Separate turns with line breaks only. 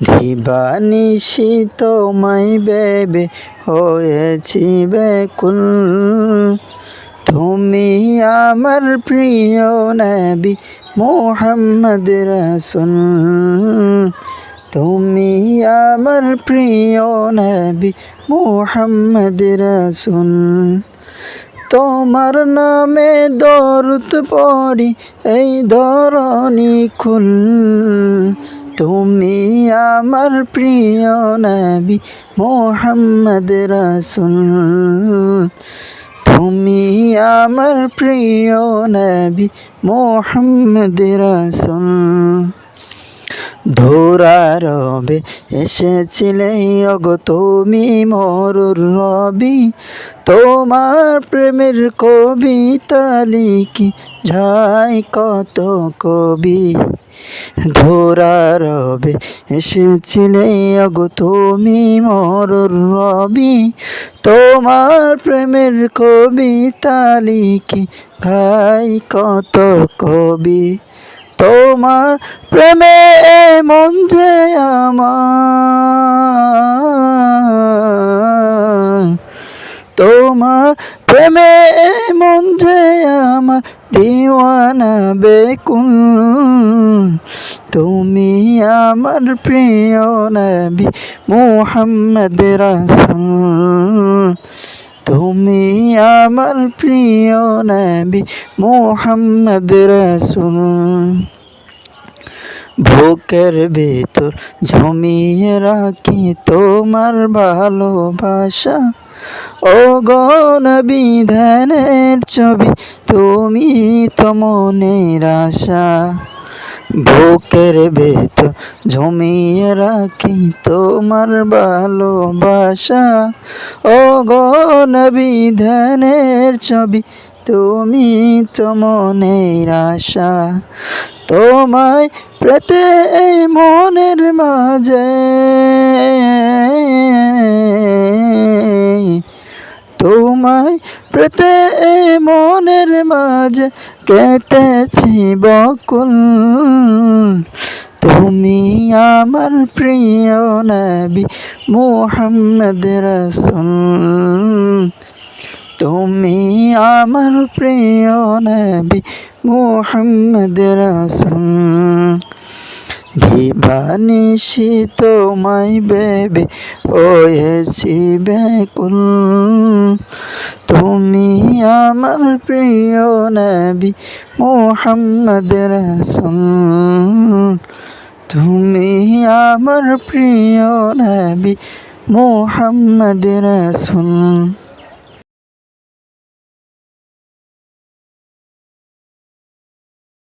দিবানিশি তোমায় ভেবে হয়েছি ব্যাকুল। তুমি আমার প্রিয় নবী মুহাম্মদ রাসূল। তুমি আমার প্রিয় নবী মুহাম্মদ রাসূল। তোমার নামে দরুদ পড়ি এই ধরণী কুল। তুমি আমার প্রিয় নবী মুহাম্মদ রাসূল। তুমি আমার প্রিয় নবী মুহাম্মদ রাসূল। ধরারবে এসেছিলে ওগো তুমি মরুর রবি। তোমার প্রেমের কবিতা লিখি যায় কত কবি। ধরারবে এসেছিলে ওগো তুমি মরুর রবি। তোমার প্রেমের কবিতা লিখি গায় কত কবি। তোমার প্রেমে মন যে আমার, তোমার প্রেমে মন যে আমার দিওয়ানা বেকুল। তুমি আমার প্রিয় নবী মুহাম্মদ রাসূল। তুমি আমার প্রিয় নবী মুহাম্মদ রাসূল। বুকের ভিতর জমিয়ে রাখি তোমার ভালোবাসা। ওগো নবী ধ্যানের ছবি তুমি তো মনের আশা। বুকের ভেতর জমিয়ে রাখি তোমার ভালোবাসা। ওগো নবী ধ্যানের ছবি তুমি তো মনের আশা। তোমায় পেতে মনের মাঝে, তোমায় পেতে মনের মাঝে কেটেছি বকুল। তুমি আমার প্রিয় নবী মুহাম্মদ রাসূল। তুমি আমার প্রিয় নবী মুহাম্মদ রাসূল। দিবানিশি তোমায় ভেবে হয়েছি ব্যাকুল। তুমি আমার প্রিয় নবী মুহাম্মদ রাসূল। তুমি আমার প্রিয় নবী মুহাম্মদ রাসূল।